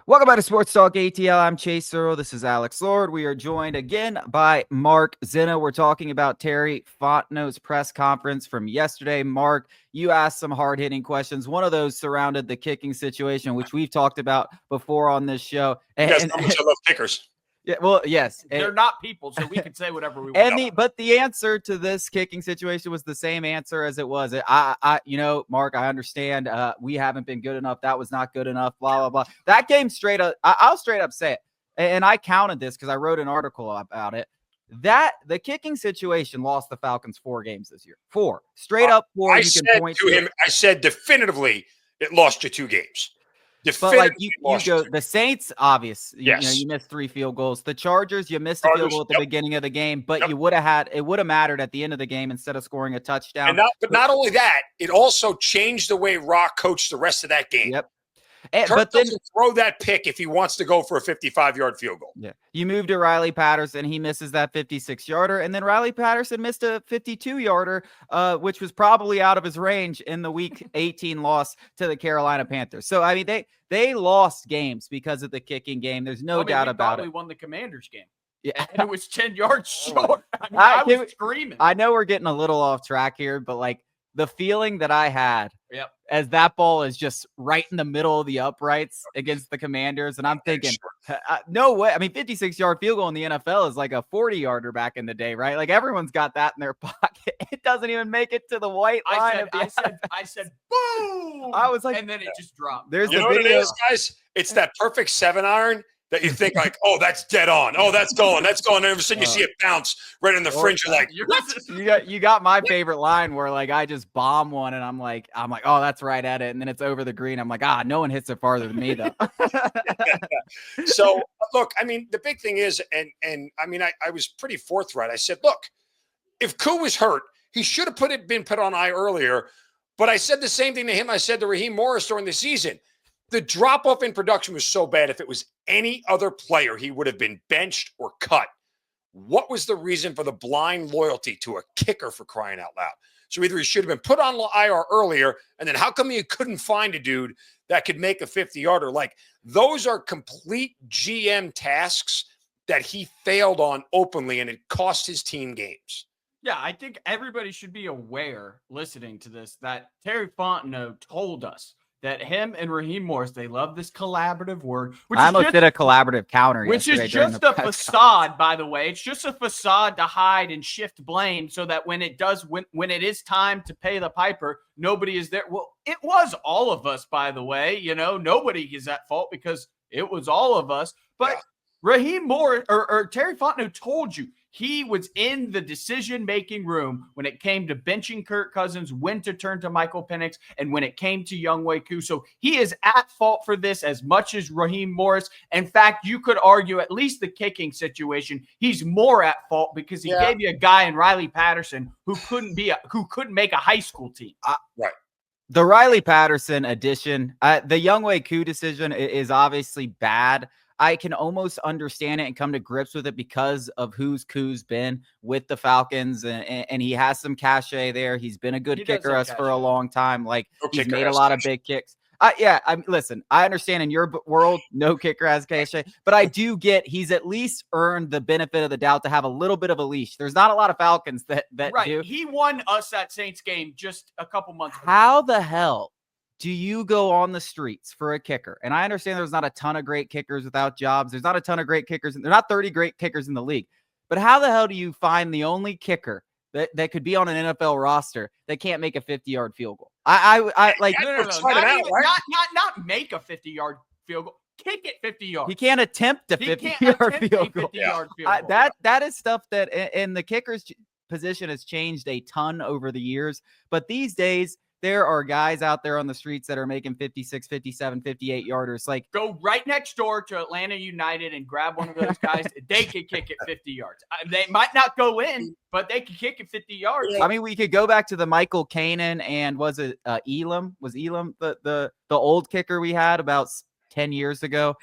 Welcome back to Sports Talk ATL. I'm Chase Searle. This is Alex Lord. We are joined again by Mark Zinno. We're talking about Terry Fontenot's press conference from yesterday. Mark, you asked some hard-hitting questions. One of those surrounded the kicking situation, which we've talked about before on this show. You guys know how much I love kickers. Yeah, well, yes. They're not people, so we can say whatever we want. But the answer to this kicking situation was the same answer as it was. Mark, I understand. We haven't been good enough. That was not good enough. Blah blah blah. That game straight up. I'll straight up say it, and I counted this because I wrote an article about it. That the kicking situation lost the Falcons 4 games this year. 4 straight up 4. I said to him, I said definitively, it lost you 2 games. But like you go, the Saints, obvious. Yes. You missed 3 field goals. The Chargers, you missed a field goal at the beginning of the game, but it would have mattered at the end of the game instead of scoring a touchdown. But not only that, it also changed the way Rock coached the rest of that game. Yep. Kirk doesn't throw that pick if he wants to go for a 55-yard field goal. Yeah. You move to Riley Patterson. He misses that 56-yarder. And then Riley Patterson missed a 52-yarder, which was probably out of his range in the Week 18 loss to the Carolina Panthers. So, I mean, they lost games because of the kicking game. There's no doubt about it. We won the Commanders game. Yeah. And it was 10 yards short. I was screaming. I know we're getting a little off track here, but like the feeling that I had as that ball is just right in the middle of the uprights against the Commanders. And I'm thinking, no way. I mean, 56-yard field goal in the NFL is like a 40-yarder back in the day, right? Like everyone's got that in their pocket. It doesn't even make it to the white line. I said, boom. I was like, and then it just dropped. There's you know what it is, guys? It's that perfect 7-iron that you think like, oh, that's dead on. Oh, that's going. And all of a sudden you see it bounce right in the fringe. You're like, what? You got my favorite line where like I just bomb one and I'm like, oh, that's right at it. And then it's over the green. I'm like, no one hits it farther than me though. So look, I mean, the big thing is, and I mean, I was pretty forthright. I said, look, if Koo was hurt, he should have been put on IR earlier. But I said the same thing to him. I said to Raheem Morris during the season. The drop-off in production was so bad. If it was any other player, he would have been benched or cut. What was the reason for the blind loyalty to a kicker, for crying out loud? So either he should have been put on IR earlier, and then how come you couldn't find a dude that could make a 50-yarder? Like, those are complete GM tasks that he failed on openly, and it cost his team games. Yeah, I think everybody should be aware, listening to this, that Terry Fontenot told us that him and Raheem Morris, they love this collaborative word. I almost did a collaborative counter. Which is just a facade, by the way. It's just a facade to hide and shift blame so that when it is time to pay the piper, nobody is there. Well, it was all of us, by the way. You know, nobody is at fault because it was all of us. But Raheem Morris or Terry Fontenot told you he was in the decision-making room when it came to benching Kirk Cousins, when to turn to Michael Penix, and when it came to Younghoe Koo. So he is at fault for this as much as Raheem Morris. In fact, you could argue at least the kicking situation, he's more at fault because he gave you a guy in Riley Patterson who couldn't make a high school team. Right. The Riley Patterson addition, the Younghoe Koo decision is obviously bad. I can almost understand it and come to grips with it because of who's Koo's been with the Falcons, and he has some cachet there. He's been a good kicker for a long time. Like, he's made a lot of big kicks. Listen, I understand in your world, no kicker has cachet, but I do get he's at least earned the benefit of the doubt to have a little bit of a leash. There's not a lot of Falcons that do. He won us that Saints game just a couple months ago. How the hell do you go on the streets for a kicker? And I understand there's not a ton of great kickers without jobs. There's not a ton of great kickers. There's not 30 great kickers in the league. But how the hell do you find the only kicker that could be on an NFL roster that can't make a 50-yard field goal? Not make a 50-yard field goal. Kick it 50 yards. He can't attempt a 50-yard field goal. That is stuff that in the kicker's position has changed a ton over the years. But these days, there are guys out there on the streets that are making 56, 57, 58 yarders. Like, go right next door to Atlanta United and grab one of those guys. They could kick it 50 yards. They might not go in, but they could kick it 50 yards. I mean, we could go back to the Michael Kanan and was it Elam? Was Elam the old kicker we had about 10 years ago?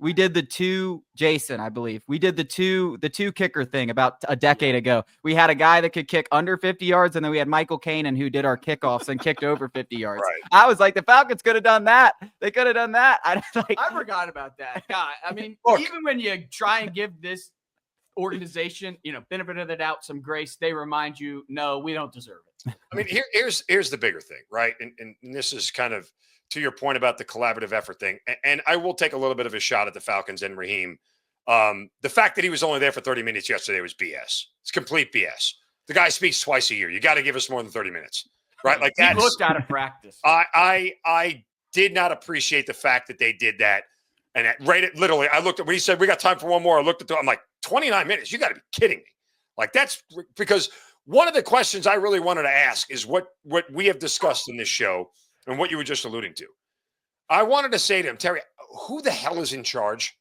We did the two, Jason, I believe. We did the two kicker thing about a decade ago. We had a guy that could kick under 50 yards, and then we had Michael Kanan who did our kickoffs and kicked over 50 yards. Right. I was like, the Falcons could have done that. They could have done that. I forgot about that. God, I mean, Look, even when you try and give this organization, benefit of the doubt, some grace, they remind you, no, we don't deserve it. I mean, here's the bigger thing, right? And this is kind of to your point about the collaborative effort thing. And I will take a little bit of a shot at the Falcons and Raheem. The fact that he was only there for 30 minutes yesterday was BS. It's complete BS. The guy speaks twice a year. You got to give us more than 30 minutes, right? Like that. He looked out of practice. I did not appreciate the fact that they did that. And literally, I looked at when he said we got time for one more. I looked at I'm like 29 minutes. You got to be kidding me. Like that's because one of the questions I really wanted to ask is what we have discussed in this show and what you were just alluding to. I wanted to say to him, Terry, who the hell is in charge?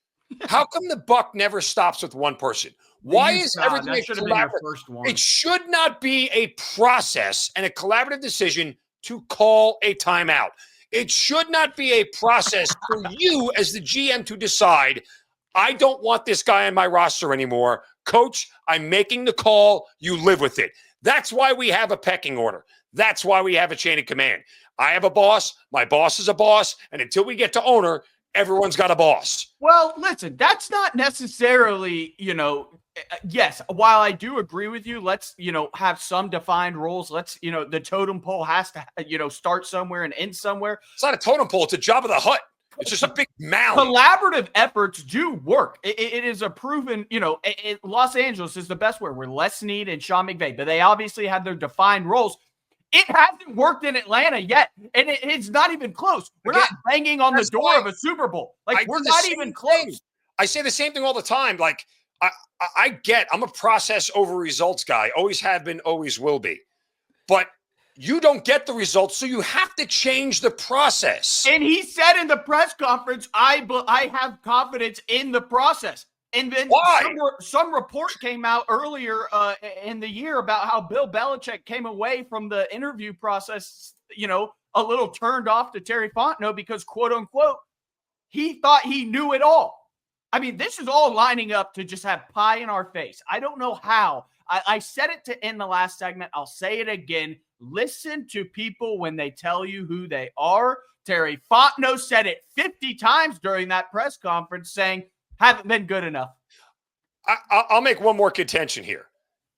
How come the buck never stops with one person? Why is everything a collaborative? It should not be a process and a collaborative decision to call a timeout. It should not be a process for you as the GM to decide, I don't want this guy on my roster anymore. Coach, I'm making the call. You live with it. That's why we have a pecking order. That's why we have a chain of command. I have a boss. My boss is a boss. And until we get to owner, everyone's got a boss. Well, listen, that's not necessarily, yes, while I do agree with you, let's, have some defined roles. Let's, the totem pole has to, start somewhere and end somewhere. It's not a totem pole. It's a job of the hut. It's just a big mound. Collaborative efforts do work. It is a proven, Los Angeles is the best where Les Snead and Sean McVay, but they obviously have their defined roles. It hasn't worked in Atlanta yet, and it's not even close. We're not banging on the door of a Super Bowl. Like, we're not even close. I say the same thing all the time. Like, I'm a process over results guy. Always have been, always will be. But you don't get the results, so you have to change the process. And he said in the press conference, I have confidence in the process. And then some report came out earlier in the year about how Bill Belichick came away from the interview process, a little turned off to Terry Fontenot because, quote unquote, he thought he knew it all. I mean, this is all lining up to just have pie in our face. I don't know how. I said it to end the last segment. I'll say it again. Listen to people when they tell you who they are. Terry Fontenot said it 50 times during that press conference saying, haven't been good enough. I'll make one more contention here.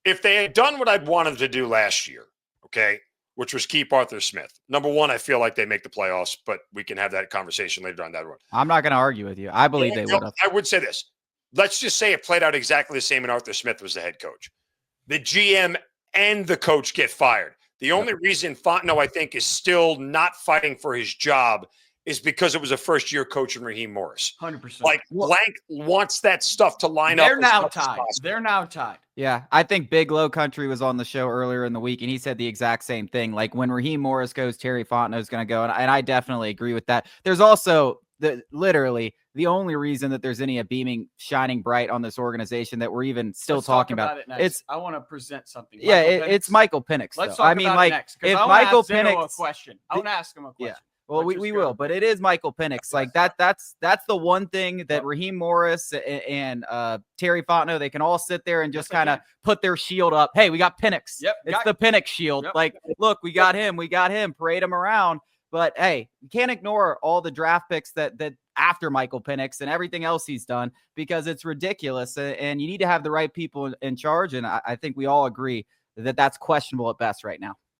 If they had done what I'd wanted them to do last year, okay, which was keep Arthur Smith. Number one, I feel like they make the playoffs, but we can have that conversation later on that one. I'm not going to argue with you. I believe they would have. I would say this. Let's just say it played out exactly the same and Arthur Smith was the head coach. The GM and the coach get fired. The only reason Fontenot, I think, is still not fighting for his job is because it was a first-year coach in Raheem Morris. 100%. Like, Blank wants that stuff to line up. They're now tied. They're now tied. Yeah, I think Big Low Country was on the show earlier in the week, and he said the exact same thing. Like, when Raheem Morris goes, Terry Fontenot is going to go, and I definitely agree with that. There's also literally the only reason that there's any beaming, shining bright on this organization that we're even still talking about. I want to present something. It's Michael Penix. Let's talk about it next. If Michael Penix, a question, I want to ask him a question. Yeah. Well, we will, but it is Michael Penix. Like that's the one thing that Raheem Morris and Terry Fontenot, they can all sit there and just kind of put their shield up. Hey, we got Penix. Yep, it's the Penix shield. Yep. Like, look, we got him, parade him around. But hey, you can't ignore all the draft picks that after Michael Penix and everything else he's done because it's ridiculous. And you need to have the right people in charge. And I think we all agree that that's questionable at best right now.